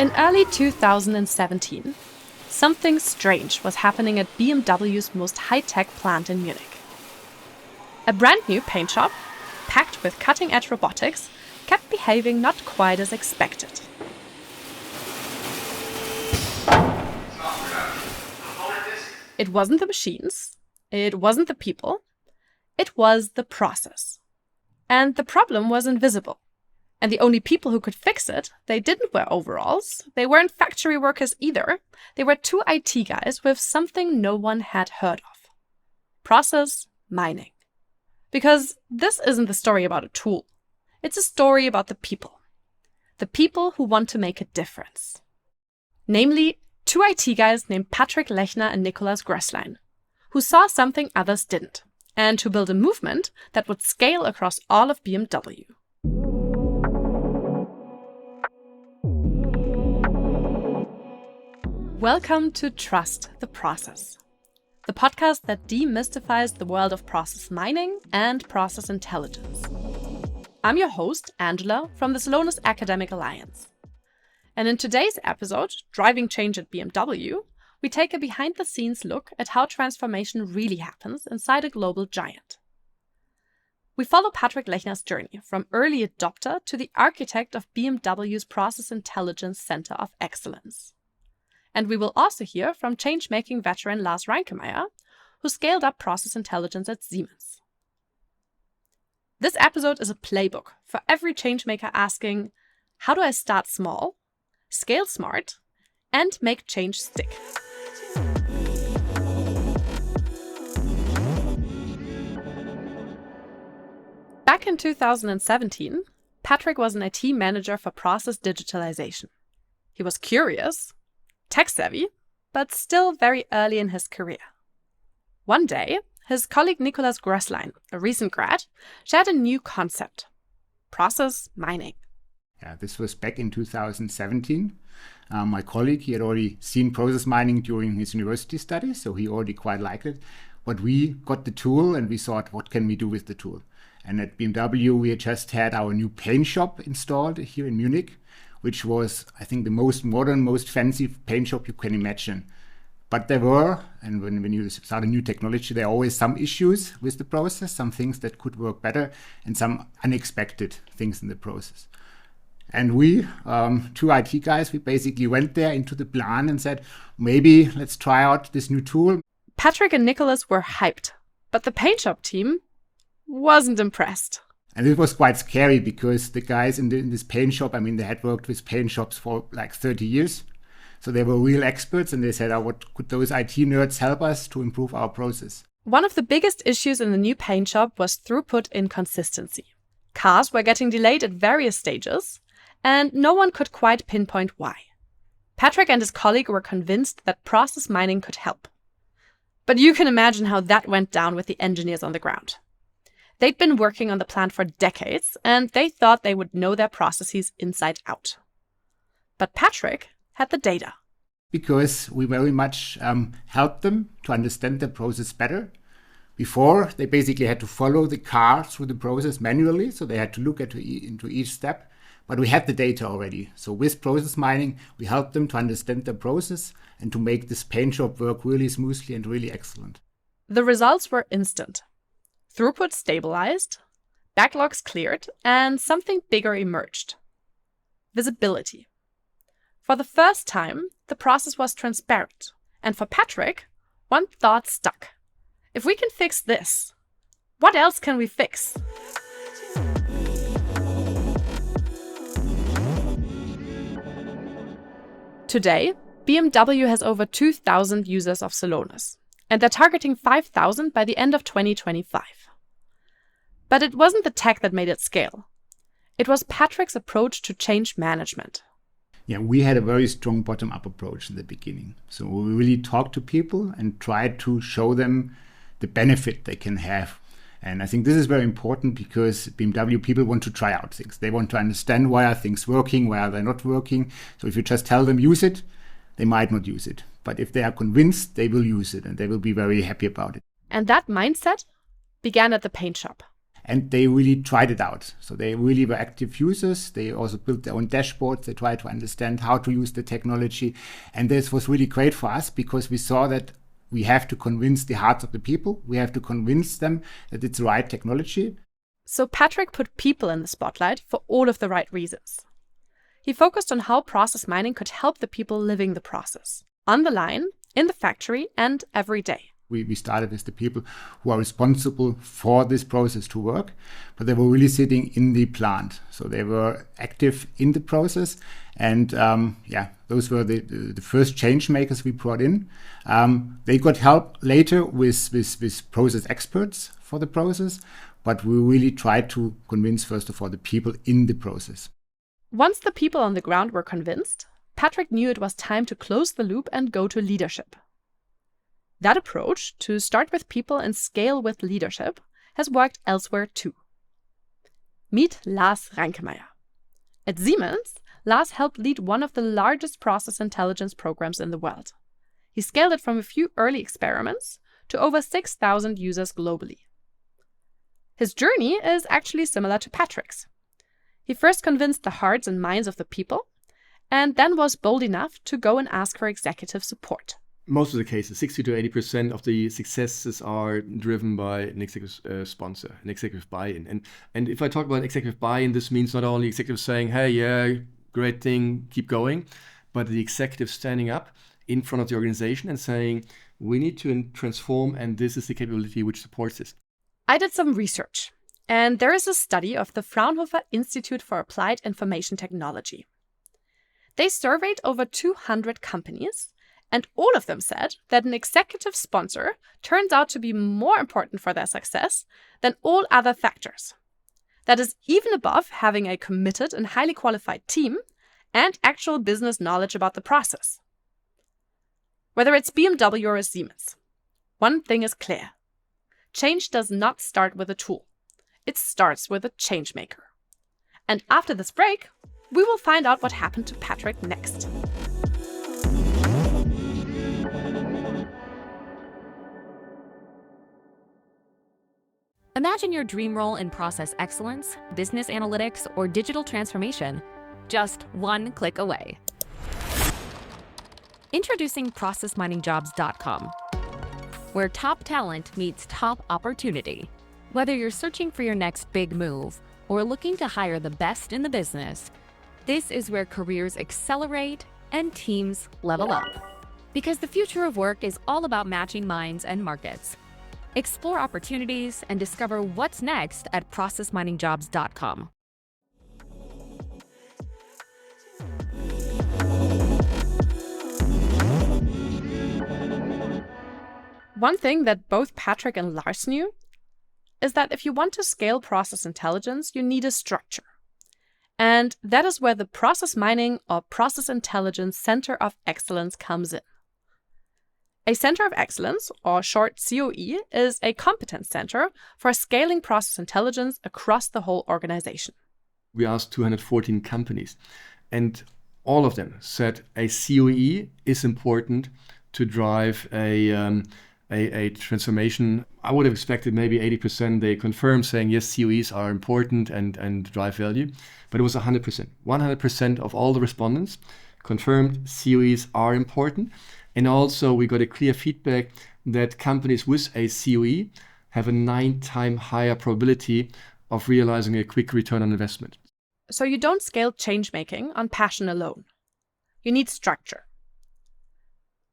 In early 2017, something strange was happening at BMW's most high-tech plant in Munich. A brand new paint shop, packed with cutting-edge robotics, kept behaving not quite as expected. It wasn't the machines, it wasn't the people, it was the process. And the problem was invisible. And the only people who could fix it, they didn't wear overalls, they weren't factory workers either. They were two IT guys with something no one had heard of. Process mining. Because this isn't the story about a tool. It's a story about the people. The people who want to make a difference. Namely, two IT guys named Patrick Lechner and Nicolas Gresslein, who saw something others didn't, and who built a movement that would scale across all of BMW. Welcome to Trust the Process, the podcast that demystifies the world of process mining and process intelligence. I'm your host, Angela, from the Celonis Academic Alliance. And in today's episode, Driving Change at BMW, we take a behind-the-scenes look at how transformation really happens inside a global giant. We follow Patrick Lechner's journey from early adopter to the architect of BMW's Process Intelligence Center of Excellence. And we will also hear from Changemaking veteran Lars Reinkemeyer, who scaled up process intelligence at Siemens. This episode is a playbook for every changemaker asking, how do I start small, scale smart, and make change stick? Back in 2017, Patrick was an IT manager for process digitalization. He was curious, tech-savvy, but still very early in his career. One day, his colleague Nicolas Gresslein, a recent grad, shared a new concept: process mining. Yeah, this was back in 2017. My colleague, he had already seen process mining during his university studies, so he already quite liked it. But we got the tool and we thought, what can we do with the tool? And at BMW, we had just had our new paint shop installed here in Munich, which was, I think, the most modern, most fancy paint shop you can imagine. But there were, and when you start a new technology, there are always some issues with the process, some things that could work better, and some unexpected things in the process. And we, two IT guys, we basically went there into the plant and said, maybe let's try out this new tool. Patrick and Nicolas were hyped, but the paint shop team wasn't impressed. And it was quite scary because the guys in this paint shop, I mean, they had worked with paint shops for like 30 years. So they were real experts and they said, what could those IT nerds help us to improve our process? One of the biggest issues in the new paint shop was throughput inconsistency. Cars were getting delayed at various stages, and no one could quite pinpoint why. Patrick and his colleague were convinced that process mining could help. But you can imagine how that went down with the engineers on the ground. They'd been working on the plant for decades, and they thought they would know their processes inside out. But Patrick had the data. Because we very much helped them to understand the process better. Before, they basically had to follow the car through the process manually, so they had to look into each step. But we had the data already. So with process mining, we helped them to understand the process and to make this paint shop work really smoothly and really excellent. The results were instant. Throughput stabilized, backlogs cleared, and something bigger emerged: visibility. For the first time, the process was transparent. And for Patrick, one thought stuck. If we can fix this, what else can we fix? Today, BMW has over 2,000 users of Celonis, and they're targeting 5,000 by the end of 2025. But it wasn't the tech that made it scale. It was Patrick's approach to change management. Yeah, we had a very strong bottom-up approach in the beginning. So we really talked to people and tried to show them the benefit they can have. And I think this is very important because BMW people want to try out things. They want to understand why are things working, why are they not working. So if you just tell them use it, they might not use it. But if they are convinced, they will use it and they will be very happy about it. And that mindset began at the paint shop. and they really tried it out. So they really were active users. They also built their own dashboards. They tried to understand how to use the technology. And this was really great for us because we saw that we have to convince the hearts of the people. We have to convince them that it's the right technology. So Patrick put people in the spotlight for all of the right reasons. He focused on how process mining could help the people living the process, on the line, in the factory, and every day. We started with the people who are responsible for this process to work, but they were really sitting in the plant. So they were active in the process. And those were the first change makers we brought in. They got help later with process experts for the process, but we really tried to convince, first of all, the people in the process. Once the people on the ground were convinced, Patrick knew it was time to close the loop and go to leadership. That approach, to start with people and scale with leadership, has worked elsewhere too. Meet Lars Rankemeyer. At Siemens, Lars helped lead one of the largest process intelligence programs in the world. He scaled it from a few early experiments to over 6,000 users globally. His journey is actually similar to Patrick's. He first convinced the hearts and minds of the people, and then was bold enough to go and ask for executive support. Most of the cases, 60 to 80% of the successes are driven by an executive sponsor, an executive buy-in. And if I talk about executive buy-in, this means not only executives saying, hey, yeah, great thing, keep going, but the executive standing up in front of the organization and saying, we need to transform, and this is the capability which supports this. I did some research, and there is a study of the Fraunhofer Institute for Applied Information Technology. They surveyed over 200 companies, and all of them said that an executive sponsor turns out to be more important for their success than all other factors. That is even above having a committed and highly qualified team and actual business knowledge about the process. Whether it's BMW or Siemens, one thing is clear. Change does not start with a tool. It starts with a changemaker. And after this break, we will find out what happened to Patrick next. Imagine your dream role in process excellence, business analytics, or digital transformation, just one click away. Introducing ProcessMiningJobs.com, where top talent meets top opportunity. Whether you're searching for your next big move or looking to hire the best in the business, this is where careers accelerate and teams level up. Because the future of work is all about matching minds and markets. Explore opportunities and discover what's next at ProcessMiningJobs.com. One thing that both Patrick and Lars knew is that if you want to scale process intelligence, you need a structure. And that is where the Process Mining or Process Intelligence Center of Excellence comes in. A Center of Excellence, or short COE, is a competence center for scaling process intelligence across the whole organization. We asked 214 companies, and all of them said a COE is important to drive a transformation. I would have expected maybe 80%. They confirmed saying, yes, COEs are important and drive value, but it was 100%. 100% of all the respondents confirmed COEs are important. And also we got a clear feedback that companies with a COE have a 9-time higher probability of realizing a quick return on investment. So you don't scale change-making on passion alone. You need structure.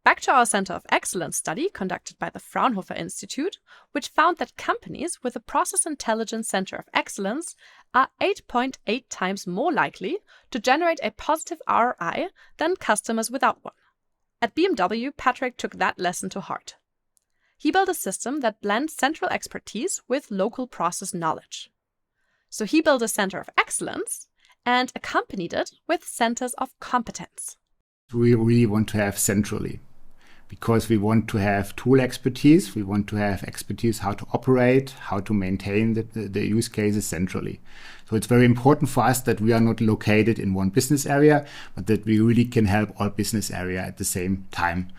Back to our Center of Excellence study conducted by the Fraunhofer Institute, which found that companies with a Process Intelligence Center of Excellence are 8.8 times more likely to generate a positive ROI than customers without one. At BMW, Patrick took that lesson to heart. He built a system that blends central expertise with local process knowledge. So he built a Center of Excellence and accompanied it with centers of competence. We really want to have centrally, because we want to have tool expertise, we want to have expertise how to operate, how to maintain the use cases centrally. So it's very important for us that we are not located in one business area, but that we really can help all business area at the same time.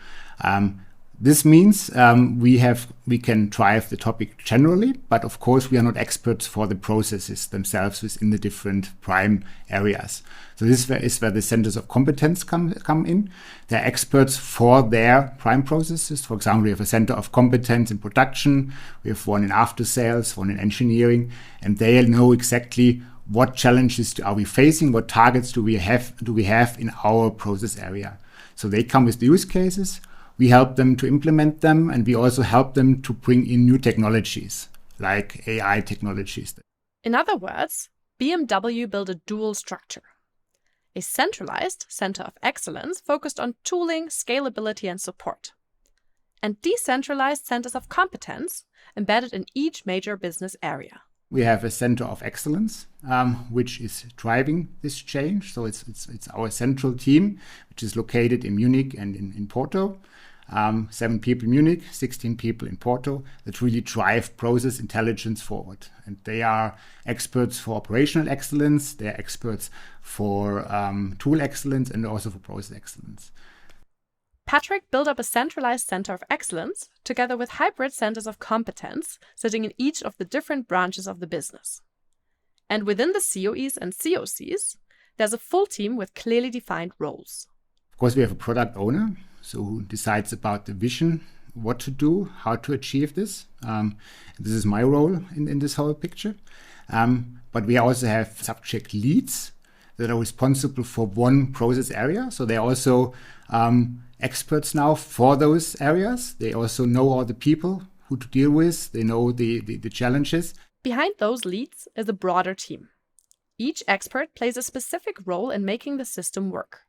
This means we can drive the topic generally, but of course we are not experts for the processes themselves within the different prime areas. So this is where the centers of competence come in. They're experts for their prime processes. For example, we have a center of competence in production, we have one in after sales, one in engineering, and they know exactly what challenges are we facing, what targets do we have in our process area. So they come with the use cases. We help them to implement them, and we also help them to bring in new technologies, like AI technologies. In other words, BMW built a dual structure. A centralized center of excellence focused on tooling, scalability, and support. And decentralized centers of competence embedded in each major business area. We have a center of excellence, which is driving this change. So it's our central team, which is located in Munich and in Porto. 7 people in Munich, 16 people in Porto, that really drive process intelligence forward. And they are experts for operational excellence, they're experts for tool excellence, and also for process excellence. Patrick built up a centralized center of excellence together with hybrid centers of competence sitting in each of the different branches of the business. And within the COEs and COCs, there's a full team with clearly defined roles. Of course, we have a product owner, so who decides about the vision, what to do, how to achieve this. This is my role in this whole picture. But we also have subject leads that are responsible for one process area. So they're also experts now for those areas. They also know all the people who to deal with. They know the challenges. Behind those leads is a broader team. Each expert plays a specific role in making the system work.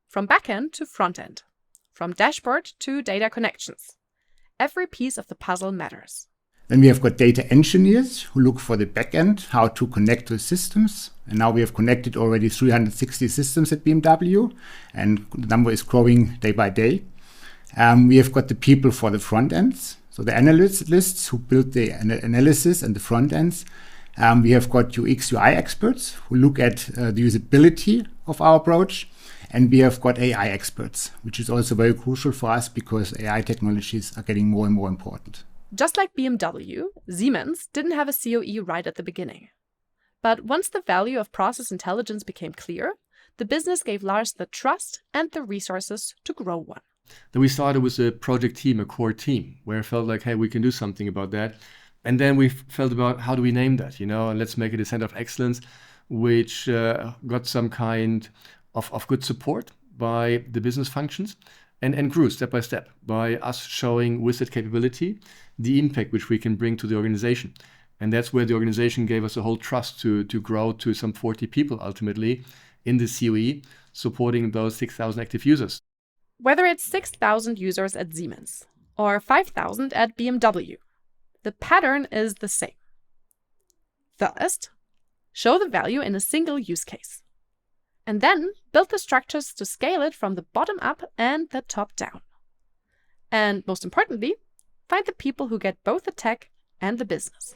From backend to frontend, from dashboard to data connections. Every piece of the puzzle matters. Then we have got data engineers who look for the backend, how to connect to systems. And now we have connected already 360 systems at BMW, and the number is growing day by day. We have got the people for the front ends, so the analysts who build the analysis and the front ends. We have got UX, UI experts who look at the usability of our approach. And we have got AI experts, which is also very crucial for us because AI technologies are getting more and more important. Just like BMW, Siemens didn't have a COE right at the beginning. But once the value of process intelligence became clear, the business gave Lars the trust and the resources to grow one. Then we started with a project team, a core team, where I felt like, hey, we can do something about that. And then we felt about how do we name that, and let's make it a center of excellence, which got some kind of good support by the business functions and grew step by step by us showing with that capability the impact which we can bring to the organization. And that's where the organization gave us a whole trust to grow to some 40 people ultimately in the COE, supporting those 6,000 active users. Whether it's 6,000 users at Siemens or 5,000 at BMW, the pattern is the same. First, show the value in a single use case. And then build the structures to scale it from the bottom up and the top down. And most importantly, find the people who get both the tech and the business.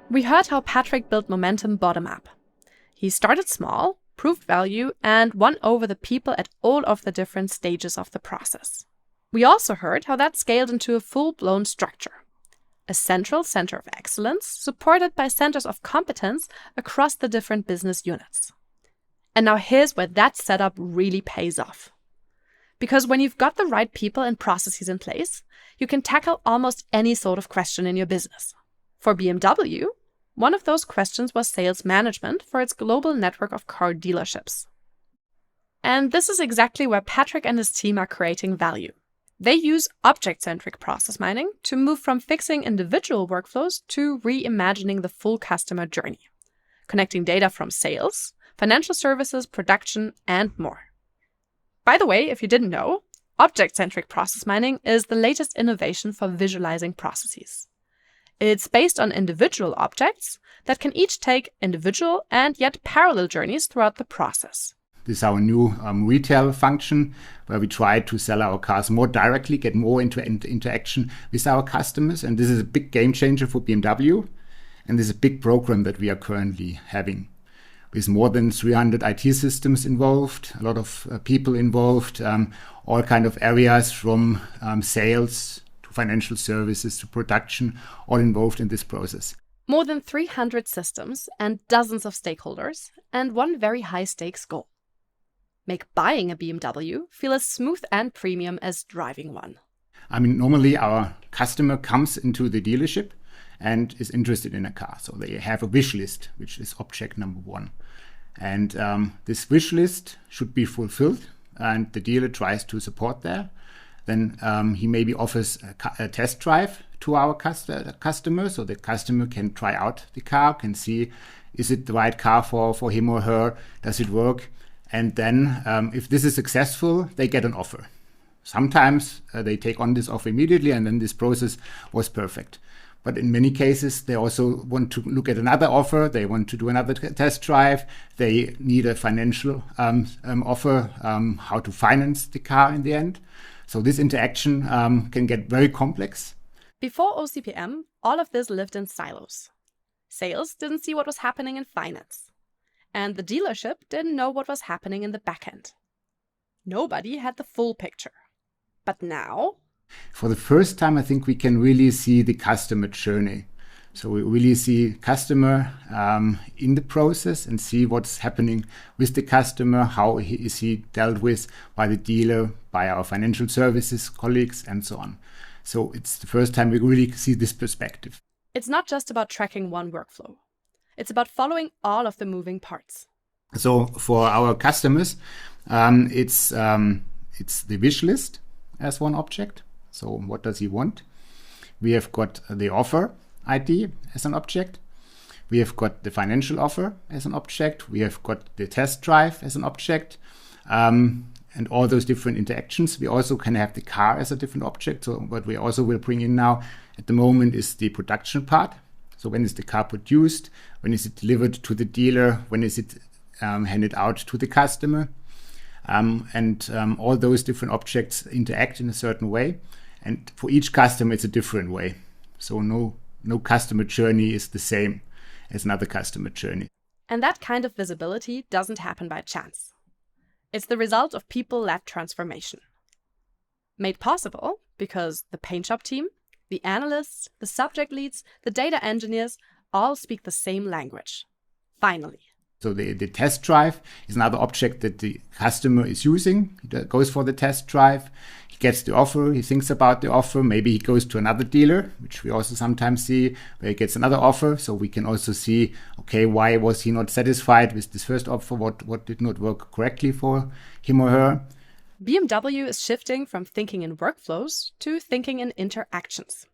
We heard how Patrick built momentum bottom up. He started small, proved value, and won over the people at all of the different stages of the process. We also heard how that scaled into a full-blown structure. A central center of excellence supported by centers of competence across the different business units. And now here's where that setup really pays off. Because when you've got the right people and processes in place, you can tackle almost any sort of question in your business. For BMW, one of those questions was sales management for its global network of car dealerships. And this is exactly where Patrick and his team are creating value. They use object-centric process mining to move from fixing individual workflows to reimagining the full customer journey, connecting data from sales, financial services, production, and more. By the way, if you didn't know, object-centric process mining is the latest innovation for visualizing processes. It's based on individual objects that can each take individual and yet parallel journeys throughout the process. This is our new retail function where we try to sell our cars more directly, get more into interaction with our customers. And this is a big game changer for BMW. And this is a big program that we are currently having. with more than 300 IT systems involved, a lot of people involved, all kind of areas from sales to financial services to production, all involved in this process. More than 300 systems and dozens of stakeholders, and one very high-stakes goal. Make buying a BMW feel as smooth and premium as driving one. I mean, normally our customer comes into the dealership and is interested in a car. So they have a wish list, which is object number one. And this wish list should be fulfilled, and the dealer tries to support that. Then he maybe offers a test drive to our customer, so the customer can try out the car, can see, is it the right car for him or her? Does it work? And then if this is successful, they get an offer. Sometimes they take on this offer immediately, and then this process was perfect. But in many cases, they also want to look at another offer. They want to do another test drive. They need a financial offer, how to finance the car in the end. So this interaction can get very complex. Before OCPM, all of this lived in silos. Sales didn't see what was happening in finance. And the dealership didn't know what was happening in the backend. Nobody had the full picture. But now, for the first time, I think we can really see the customer journey. So we really see customer in the process and see what's happening with the customer, how is he dealt with by the dealer, by our financial services colleagues, and so on. So it's the first time we really see this perspective. It's not just about tracking one workflow. It's about following all of the moving parts. So for our customers, it's the wish list as one object. So what does he want? We have got the offer ID as an object. We have got the financial offer as an object. We have got the test drive as an object. And all those different interactions. We also can have the car as a different object. So what we also will bring in now at the moment is the production part. So when is the car produced? When is it delivered to the dealer? When is it handed out to the customer? And all those different objects interact in a certain way. And for each customer, it's a different way. So no customer journey is the same as another customer journey. And that kind of visibility doesn't happen by chance. It's the result of people-led transformation. Made possible because the paint shop team, the analysts, the subject leads, the data engineers all speak the same language. Finally. So the test drive is another object that the customer is using. He goes for the test drive. He gets the offer. He thinks about the offer. Maybe he goes to another dealer, which we also sometimes see, where he gets another offer. So we can also see, okay, why was he not satisfied with this first offer? What did not work correctly for him or her? BMW is shifting from thinking in workflows to thinking in interactions.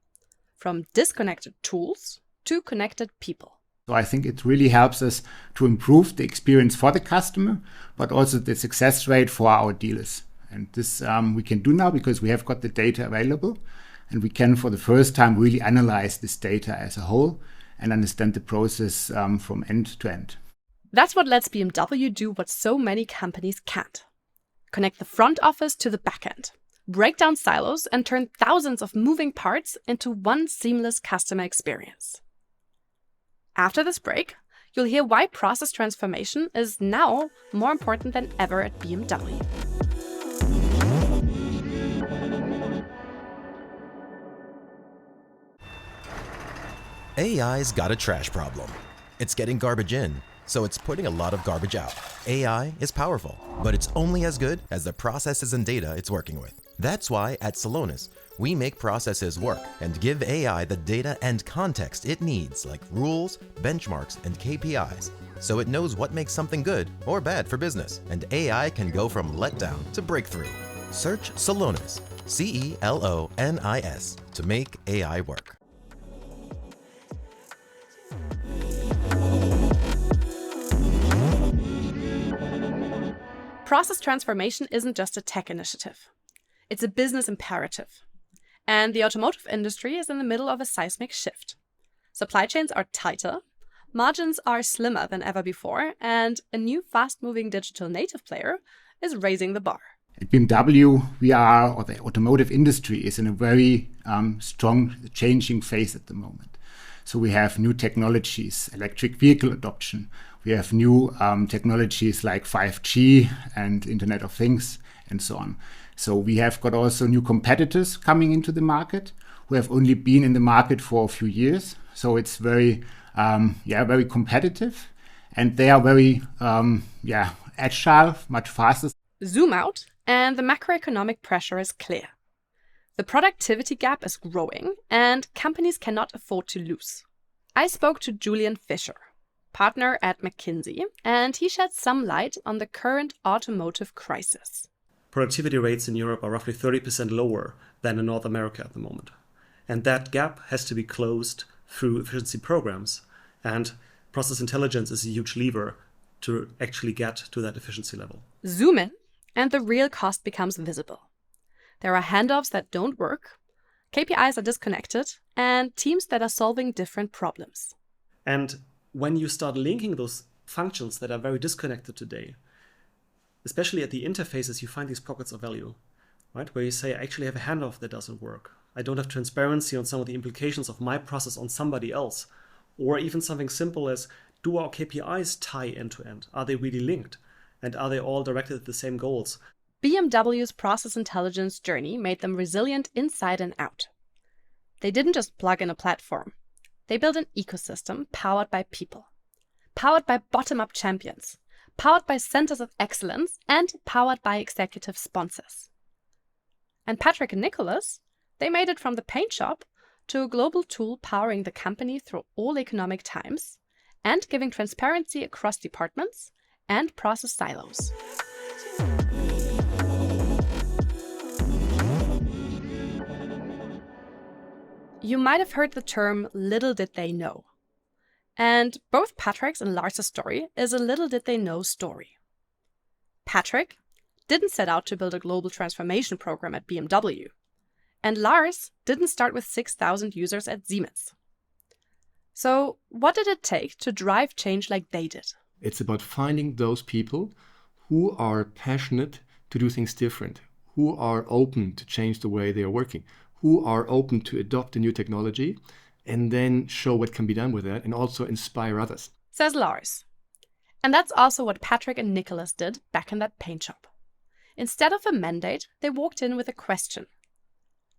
From disconnected tools to connected people. So I think it really helps us to improve the experience for the customer, but also the success rate for our dealers. And this we can do now because we have got the data available, and we can for the first time really analyze this data as a whole and understand the process from end to end. That's what lets BMW do what so many companies can't. Connect the front office to the back end, break down silos, and turn thousands of moving parts into one seamless customer experience. After this break, you'll hear why process transformation is now more important than ever at BMW. AI's got a trash problem. It's getting garbage in, so it's putting a lot of garbage out. AI is powerful, but it's only as good as the processes and data it's working with. That's why at Celonis, we make processes work and give AI the data and context it needs, like rules, benchmarks, and KPIs, so it knows what makes something good or bad for business, and AI can go from letdown to breakthrough. Search Celonis, CELONIS, to make AI work. Process transformation isn't just a tech initiative. It's a business imperative. And the automotive industry is in the middle of a seismic shift. Supply chains are tighter, margins are slimmer than ever before, and a new fast-moving digital native player is raising the bar. At BMW, the automotive industry is in a very strong changing phase at the moment. So we have new technologies, electric vehicle adoption. We have new technologies like 5G and Internet of Things and so on. So we have got also new competitors coming into the market who have only been in the market for a few years. So it's very, very competitive, and they are very, agile, much faster. Zoom out, and the macroeconomic pressure is clear. The productivity gap is growing, and companies cannot afford to lose. I spoke to Julian Fischer, partner at McKinsey, and he shed some light on the current automotive crisis. Productivity rates in Europe are roughly 30% lower than in North America at the moment. And that gap has to be closed through efficiency programs. And process intelligence is a huge lever to actually get to that efficiency level. Zoom in, and the real cost becomes visible. There are handoffs that don't work, KPIs are disconnected, and teams that are solving different problems. And when you start linking those functions that are very disconnected today, especially at the interfaces, you find these pockets of value, right? Where you say, I actually have a handoff that doesn't work. I don't have transparency on some of the implications of my process on somebody else. Or even something simple as, do our KPIs tie end to end? Are they really linked? And are they all directed at the same goals? BMW's process intelligence journey made them resilient inside and out. They didn't just plug in a platform. They built an ecosystem powered by people, powered by bottom-up champions, powered by centers of excellence, and powered by executive sponsors. And Patrick and Nicholas, they made it from the paint shop to a global tool powering the company through all economic times and giving transparency across departments and process silos. You might have heard the term "little did they know." And both Patrick's and Lars' story is a little did they know story. Patrick didn't set out to build a global transformation program at BMW. And Lars didn't start with 6,000 users at Siemens. So what did it take to drive change like they did? It's about finding those people who are passionate to do things different, who are open to change the way they are working, who are open to adopt a new technology, and then show what can be done with that and also inspire others. Says Lars. And that's also what Patrick and Nicholas did back in that paint shop. Instead of a mandate, they walked in with a question.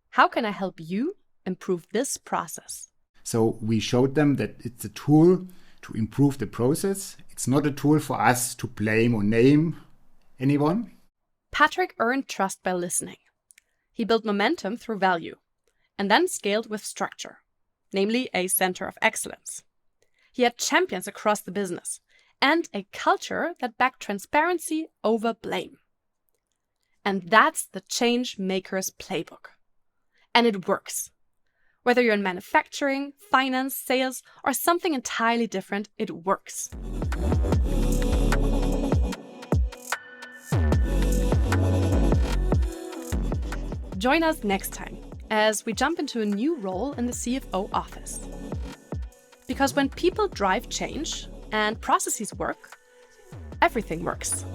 How can I help you improve this process? So we showed them that it's a tool to improve the process. It's not a tool for us to blame or name anyone. Patrick earned trust by listening. He built momentum through value and then scaled with structure, namely a center of excellence. He had champions across the business and a culture that backed transparency over blame. And that's the Changemaker's playbook. And it works. Whether you're in manufacturing, finance, sales, or something entirely different, it works. Join us next time as we jump into a new role in the CFO office. Because when people drive change and processes work, everything works.